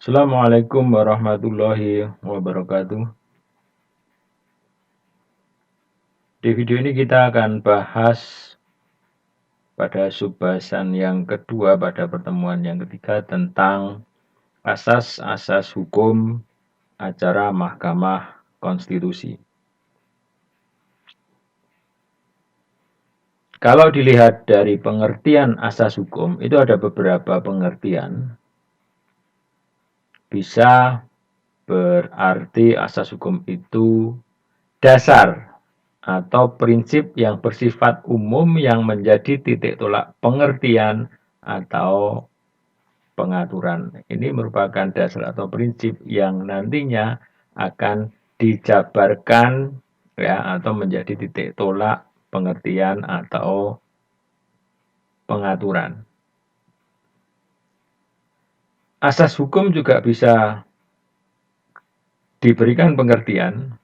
Assalamualaikum warahmatullahi wabarakatuh. Di video ini kita akan bahas pada subbahasan yang kedua pada pertemuan yang ketiga tentang asas-asas hukum acara Mahkamah Konstitusi. Kalau dilihat dari pengertian asas hukum, itu ada beberapa pengertian. Bisa berarti asas hukum itu dasar atau prinsip yang bersifat umum yang menjadi titik tolak pengertian atau pengaturan. Ini merupakan dasar atau prinsip yang nantinya akan dijabarkan ya atau menjadi titik tolak pengertian atau pengaturan. Asas hukum juga bisa diberikan pengertian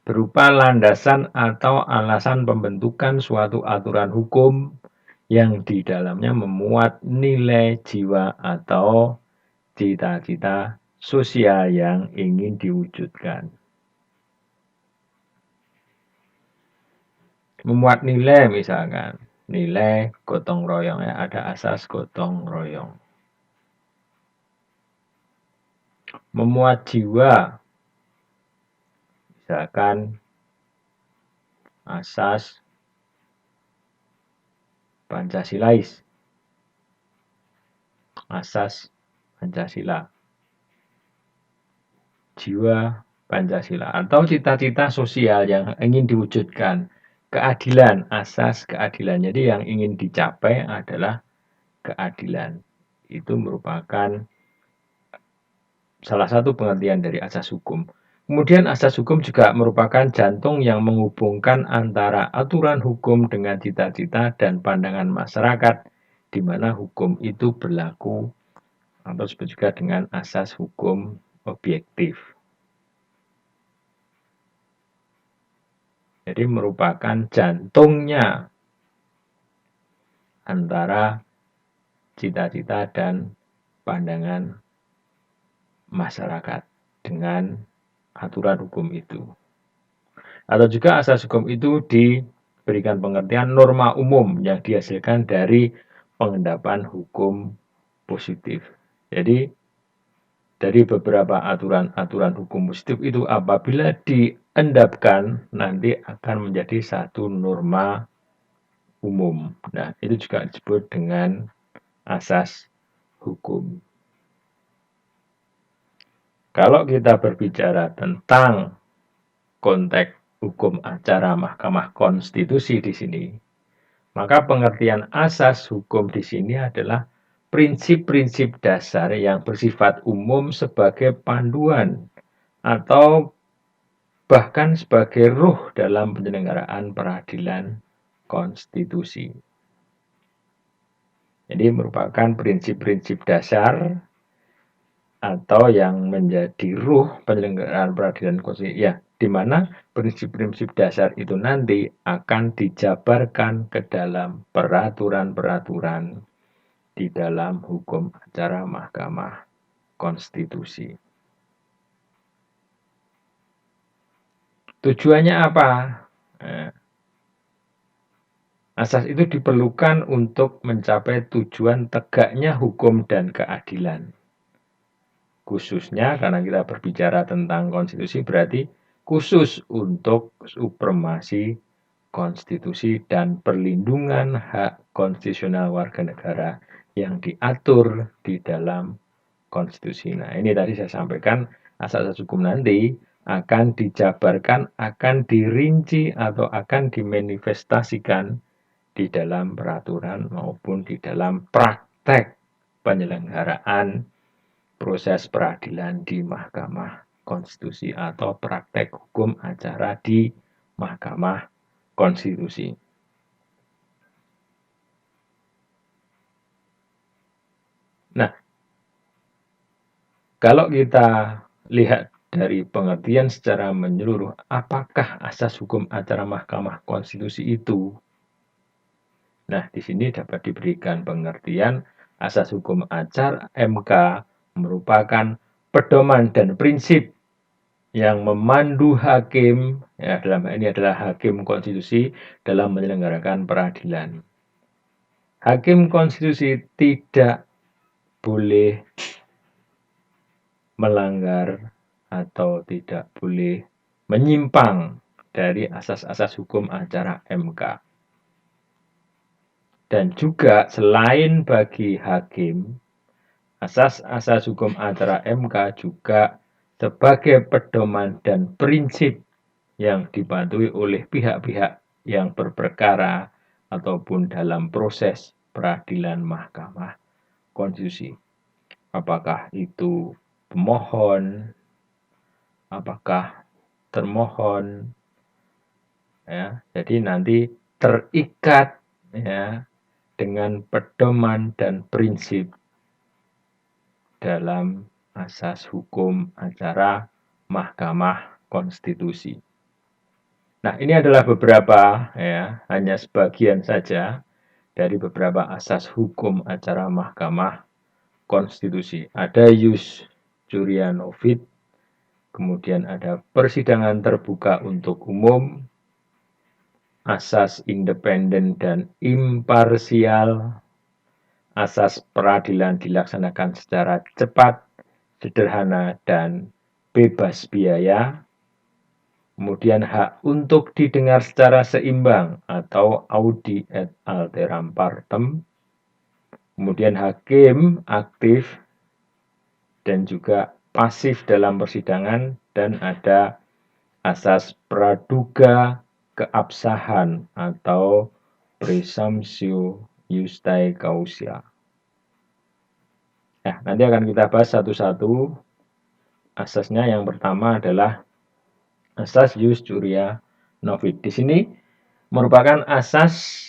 berupa landasan atau alasan pembentukan suatu aturan hukum yang di dalamnya memuat nilai jiwa atau cita-cita sosial yang ingin diwujudkan. Memuat nilai misalkan, nilai gotong royong ya, ada asas gotong royong. Memuat jiwa, misalkan asas Pancasilais, asas Pancasila, jiwa Pancasila, atau cita-cita sosial yang ingin diwujudkan, keadilan, asas keadilan. Jadi yang ingin dicapai adalah keadilan. Itu merupakan salah satu pengertian dari asas hukum. Kemudian asas hukum juga merupakan jantung yang menghubungkan antara aturan hukum dengan cita-cita dan pandangan masyarakat, di mana hukum itu berlaku atau disebut juga dengan asas hukum objektif. Jadi merupakan jantungnya antara cita-cita dan pandangan masyarakat dengan aturan hukum itu. Atau juga asas hukum itu diberikan pengertian norma umum yang dihasilkan dari pengendapan hukum positif. Jadi dari beberapa aturan-aturan hukum positif itu apabila diendapkan nanti akan menjadi satu norma umum. Nah, itu juga disebut dengan asas hukum. Kalau kita berbicara tentang konteks hukum acara Mahkamah Konstitusi di sini, maka pengertian asas hukum di sini adalah prinsip-prinsip dasar yang bersifat umum sebagai panduan atau bahkan sebagai ruh dalam penyelenggaraan peradilan konstitusi. Jadi merupakan prinsip-prinsip dasar atau yang menjadi ruh penyelenggaraan peradilan konstitusi. Ya, di mana prinsip-prinsip dasar itu nanti akan dijabarkan ke dalam peraturan-peraturan di dalam hukum acara Mahkamah Konstitusi. Tujuannya apa? Asas itu diperlukan untuk mencapai tujuan tegaknya hukum dan keadilan. Khususnya karena kita berbicara tentang konstitusi berarti khusus untuk supremasi konstitusi dan perlindungan hak konstitusional warga negara yang diatur di dalam konstitusi. Nah, ini tadi saya sampaikan asas-asas hukum nanti akan dijabarkan, akan dirinci atau akan dimanifestasikan di dalam peraturan maupun di dalam praktek penyelenggaraan proses peradilan di Mahkamah Konstitusi atau praktek hukum acara di Mahkamah Konstitusi. Nah, kalau kita lihat dari pengertian secara menyeluruh, apakah asas hukum acara Mahkamah Konstitusi itu? Nah, di sini dapat diberikan pengertian asas hukum acara MK merupakan pedoman dan prinsip yang memandu hakim, ya dalam hal ini adalah hakim konstitusi dalam menyelenggarakan peradilan. Hakim konstitusi tidak boleh melanggar atau tidak boleh menyimpang dari asas-asas hukum acara MK. Dan juga selain bagi hakim, asas-asas hukum acara MK juga sebagai pedoman dan prinsip yang dipatuhi oleh pihak-pihak yang berperkara ataupun dalam proses peradilan Mahkamah Konstitusi. Apakah itu pemohon, apakah termohon, ya. Jadi nanti terikat ya dengan pedoman dan prinsip dalam asas hukum acara Mahkamah Konstitusi. Nah, ini adalah beberapa ya, hanya sebagian saja dari beberapa asas hukum acara Mahkamah Konstitusi. Ada jus juria novit, kemudian ada persidangan terbuka untuk umum, asas independen dan imparsial, asas peradilan dilaksanakan secara cepat, sederhana, dan bebas biaya. Kemudian hak untuk didengar secara seimbang atau audi et alteram partem. Kemudian hakim aktif dan juga pasif dalam persidangan, dan ada asas praduga keabsahan atau presumptio justae causa. Nah, nanti akan kita bahas satu-satu asasnya. Yang pertama adalah asas jus juria novit. Di sini merupakan asas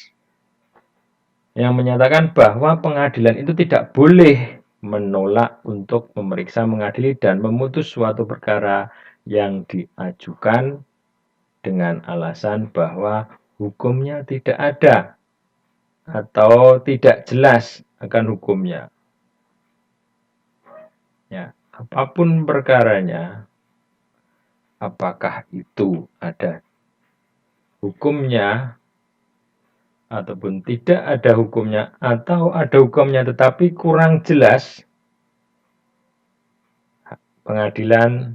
yang menyatakan bahwa pengadilan itu tidak boleh menolak untuk memeriksa, mengadili, dan memutus suatu perkara yang diajukan dengan alasan bahwa hukumnya tidak ada atau tidak jelas akan hukumnya. Ya, apapun perkaranya, apakah itu ada hukumnya ataupun tidak ada hukumnya, atau ada hukumnya tetapi kurang jelas, pengadilan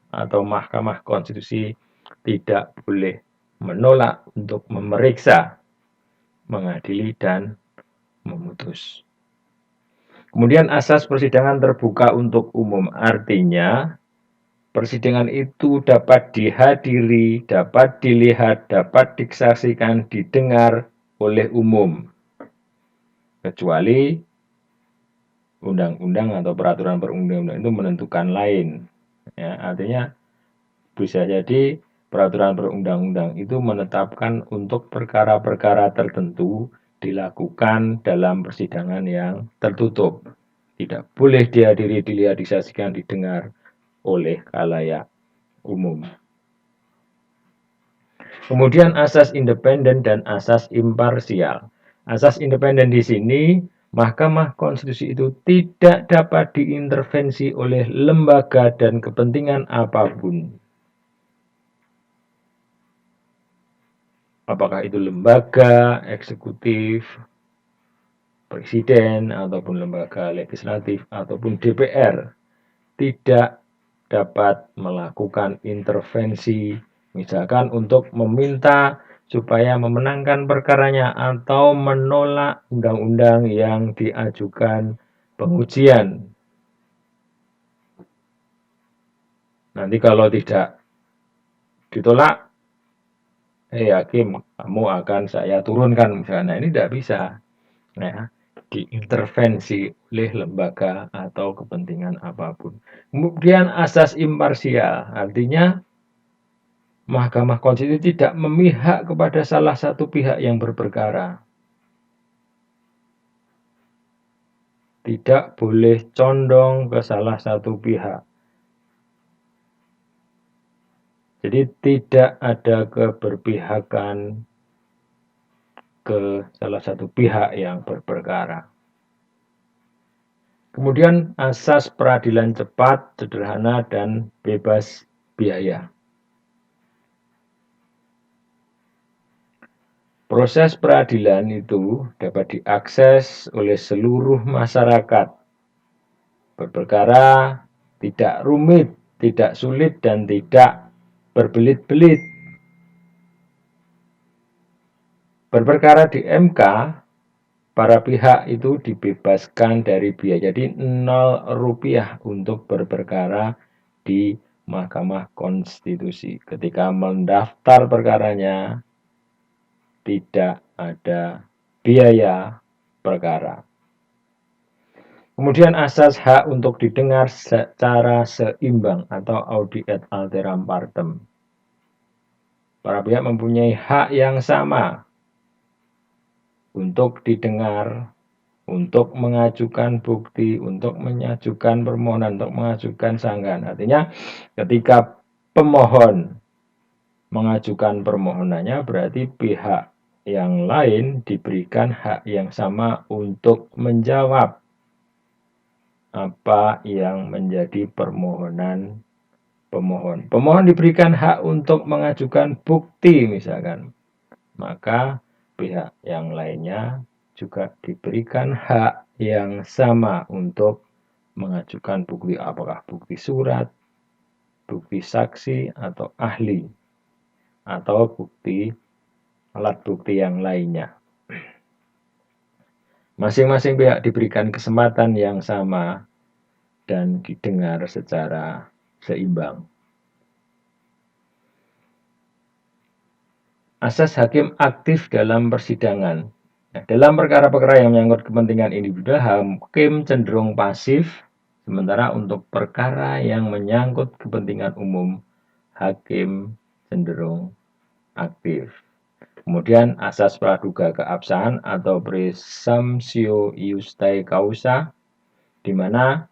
atau Mahkamah Konstitusi tidak boleh menolak untuk memeriksa, mengadili, dan memutus. Kemudian asas persidangan terbuka untuk umum, artinya persidangan itu dapat dihadiri, dapat dilihat, dapat disaksikan, didengar oleh umum, kecuali undang-undang atau peraturan perundang-undangan itu menentukan lain. Ya, artinya bisa jadi peraturan perundang-undang itu menetapkan untuk perkara-perkara tertentu dilakukan dalam persidangan yang tertutup. Tidak boleh dihadiri, dilihat, disaksikan, didengar oleh khalayak umum. Kemudian asas independen dan asas imparsial. Asas independen di sini, Mahkamah Konstitusi itu tidak dapat diintervensi oleh lembaga dan kepentingan apapun. Apakah itu lembaga eksekutif, presiden, ataupun lembaga legislatif, ataupun DPR, tidak dapat melakukan intervensi, misalkan untuk meminta supaya memenangkan perkaranya atau menolak undang-undang yang diajukan pengujian. Nanti kalau tidak ditolak, hakim, kamu akan saya turunkan misalnya. Ini tidak bisa ya, diintervensi oleh lembaga atau kepentingan apapun. Kemudian asas imparsial, artinya Mahkamah Konstitusi tidak memihak kepada salah satu pihak yang berperkara. Tidak boleh condong ke salah satu pihak. Jadi tidak ada keberpihakan ke salah satu pihak yang berperkara. Kemudian asas peradilan cepat, sederhana, dan bebas biaya. Proses peradilan itu dapat diakses oleh seluruh masyarakat. Berperkara tidak rumit, tidak sulit, dan tidak berbelit-belit. Berperkara di MK, para pihak itu dibebaskan dari biaya. Jadi 0 rupiah untuk berperkara di Mahkamah Konstitusi. Ketika mendaftar perkaranya, tidak ada biaya perkara. Kemudian asas hak untuk didengar secara seimbang atau audi et alteram partem. Para pihak mempunyai hak yang sama untuk didengar, untuk mengajukan bukti, untuk mengajukan permohonan, untuk mengajukan sanggahan. Artinya ketika pemohon mengajukan permohonannya, berarti pihak yang lain diberikan hak yang sama untuk menjawab apa yang menjadi permohonan pemohon. Pemohon diberikan hak untuk mengajukan bukti misalkan, maka pihak yang lainnya juga diberikan hak yang sama untuk mengajukan bukti, apakah bukti surat, bukti saksi, atau ahli, atau bukti alat bukti yang lainnya. Masing-masing pihak diberikan kesempatan yang sama dan didengar secara seimbang. Asas hakim aktif dalam persidangan. Nah, dalam perkara-perkara yang menyangkut kepentingan individual, hakim cenderung pasif, sementara untuk perkara yang menyangkut kepentingan umum, hakim cenderung aktif. Kemudian asas praduga keabsahan atau presumptio iustae causa, di mana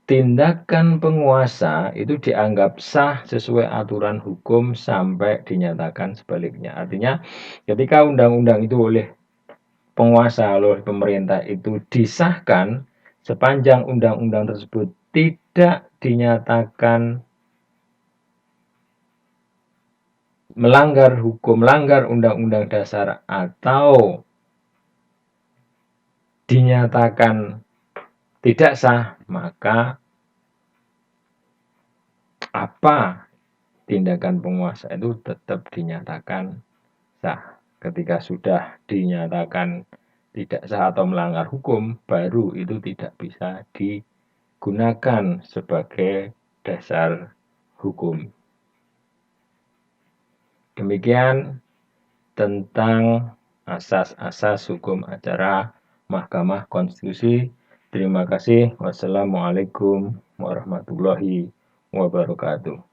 tindakan penguasa itu dianggap sah sesuai aturan hukum sampai dinyatakan sebaliknya. Artinya ketika undang-undang itu oleh penguasa, oleh pemerintah itu disahkan, sepanjang undang-undang tersebut tidak dinyatakan melanggar hukum, melanggar undang-undang dasar, atau dinyatakan tidak sah, maka apa tindakan penguasa itu tetap dinyatakan sah. Ketika sudah dinyatakan tidak sah atau melanggar hukum, baru itu tidak bisa digunakan sebagai dasar hukum. Demikian tentang asas-asas hukum acara Mahkamah Konstitusi. Terima kasih. Wassalamualaikum warahmatullahi wabarakatuh.